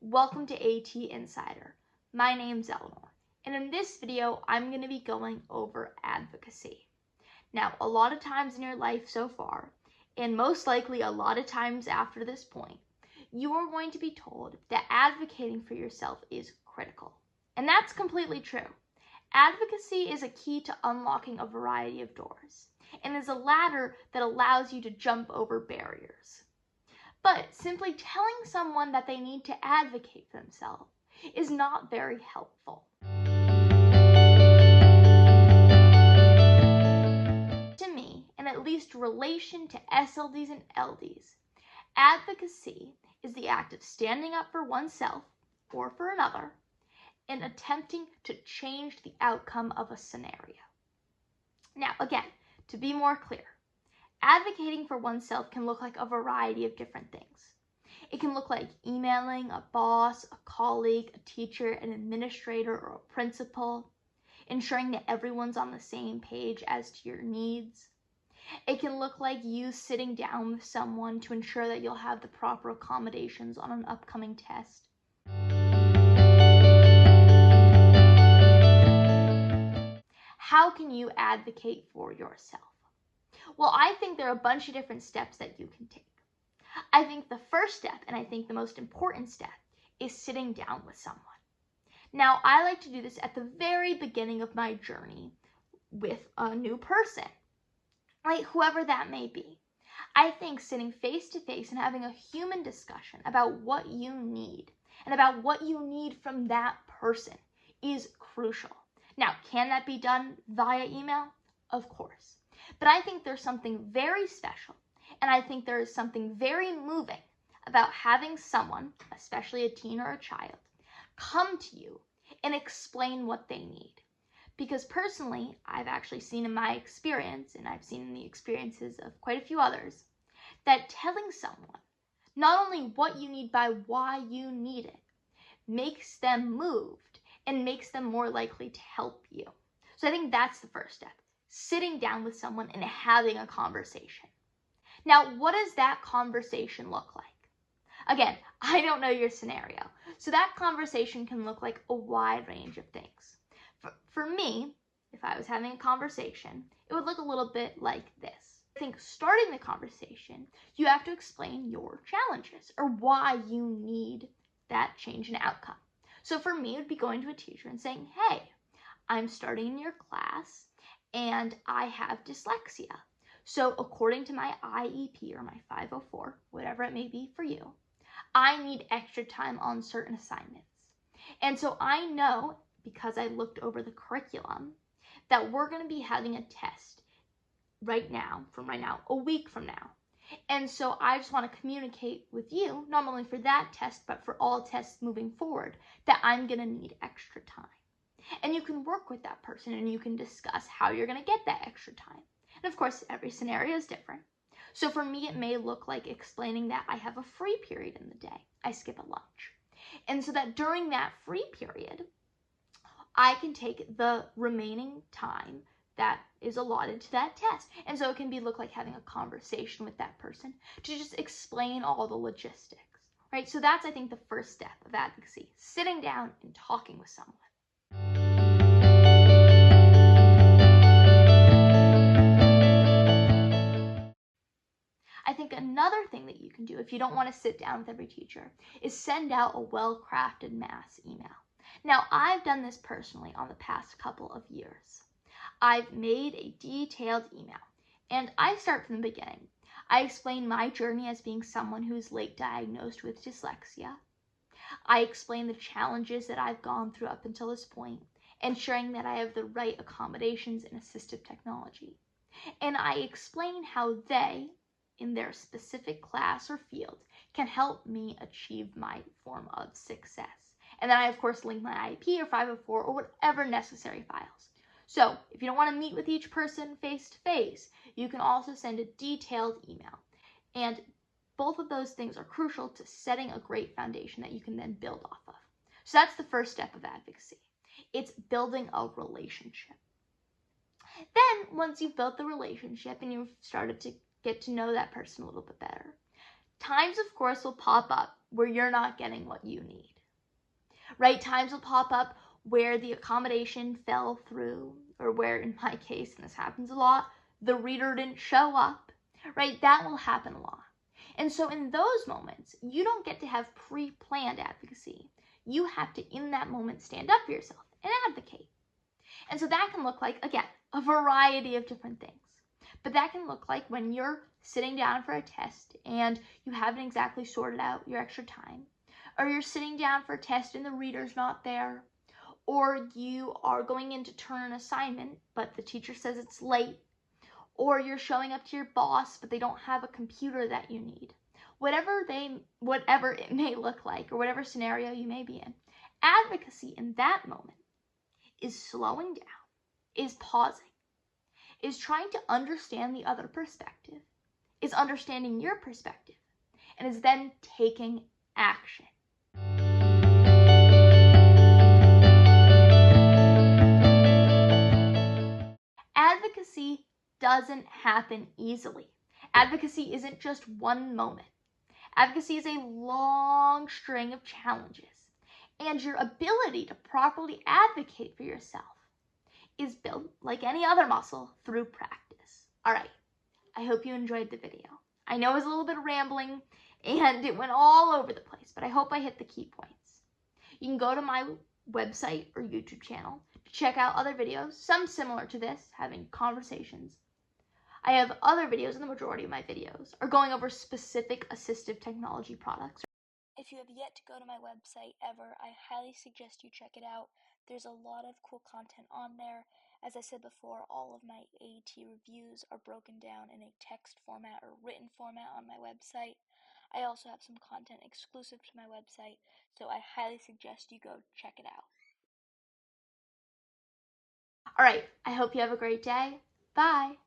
Welcome to AT Insider. My name's Eleanor, and in this video, I'm going to be going over advocacy. Now, a lot of times in your life so far, and most likely a lot of times after this point, you are going to be told that advocating for yourself is critical. And that's completely true. Advocacy is a key to unlocking a variety of doors, and is a ladder that allows you to jump over barriers. But simply telling someone that they need to advocate for themselves is not very helpful. To me, in at least relation to SLDs and LDs, advocacy is the act of standing up for oneself or for another and attempting to change the outcome of a scenario. Now, again, to be more clear, advocating for oneself can look like a variety of different things. It can look like emailing a boss, a colleague, a teacher, an administrator, or a principal, ensuring that everyone's on the same page as to your needs. It can look like you sitting down with someone to ensure that you'll have the proper accommodations on an upcoming test. How can you advocate for yourself? Well, I think there are a bunch of different steps that you can take. I think the first step, and I think the most important step, is sitting down with someone. Now, I like to do this at the very beginning of my journey with a new person, right? Whoever that may be. I think sitting face to face and having a human discussion about what you need and about what you need from that person is crucial. Now, can that be done via email? Of course. But I think there's something very special, and I think there is something very moving about having someone, especially a teen or a child, come to you and explain what they need. Because personally, I've actually seen in my experience, and I've seen in the experiences of quite a few others, that telling someone not only what you need by why you need it makes them moved and makes them more likely to help you. So I think that's the first step. Sitting down with someone and having a conversation. Now, what does that conversation look like? Again, I don't know your scenario, so that conversation can look like a wide range of things. For me, if I was having a conversation, it would look a little bit like this. I think starting the conversation, you have to explain your challenges or why you need that change in outcome. So for me, it would be going to a teacher and saying, hey, I'm starting in your class and I have dyslexia. So according to my IEP or my 504, whatever it may be for you, I need extra time on certain assignments. And so I know, because I looked over the curriculum, that we're going to be having a test from right now, a week from now. And so I just want to communicate with you, not only for that test, but for all tests moving forward, that I'm going to need extra time. And you can work with that person and you can discuss how you're going to get that extra time. And of course, every scenario is different. So for me, it may look like explaining that I have a free period in the day. I skip a lunch. And so that during that free period, I can take the remaining time that is allotted to that test. And so it can look like having a conversation with that person to just explain all the logistics, right? So that's, I think, the first step of advocacy, sitting down and talking with someone. I think another thing that you can do if you don't want to sit down with every teacher is send out a well-crafted mass email. Now, I've done this personally on the past couple of years. I've made a detailed email, and I start from the beginning. I explain my journey as being someone who's late diagnosed with dyslexia. I explain the challenges that I've gone through up until this point, ensuring that I have the right accommodations and assistive technology. And I explain how they, in their specific class or field, can help me achieve my form of success. And then I, of course, link my IEP or 504 or whatever necessary files. So if you don't want to meet with each person face to face, you can also send a detailed email. And both of those things are crucial to setting a great foundation that you can then build off of. So that's the first step of advocacy. It's building a relationship. Then once you've built the relationship and you've started to get to know that person a little bit better, times, of course, will pop up where you're not getting what you need, right? Times will pop up where the accommodation fell through, or where, in my case, and this happens a lot, the reader didn't show up, right? That will happen a lot. And so in those moments, you don't get to have pre-planned advocacy. You have to, in that moment, stand up for yourself and advocate. And so that can look like, again, a variety of different things. But that can look like when you're sitting down for a test and you haven't exactly sorted out your extra time, or you're sitting down for a test and the reader's not there, or you are going in to turn an assignment but the teacher says it's late, or you're showing up to your boss but they don't have a computer that you need. Whatever it may look like, or whatever scenario you may be in, advocacy in that moment is slowing down, is pausing, is trying to understand the other perspective, is understanding your perspective, and is then taking action. Advocacy doesn't happen easily. Advocacy isn't just one moment. Advocacy is a long string of challenges, and your ability to properly advocate for yourself is built, like any other muscle, through practice. All right, I hope you enjoyed the video. I know it was a little bit rambling and it went all over the place, but I hope I hit the key points. You can go to my website or YouTube channel to check out other videos, some similar to this, having conversations. I have other videos, and the majority of my videos are going over specific assistive technology products. If you have yet to go to my website ever, I highly suggest you check it out. There's a lot of cool content on there. As I said before, all of my AET reviews are broken down in a text format or written format on my website. I also have some content exclusive to my website, so I highly suggest you go check it out. All right, I hope you have a great day. Bye.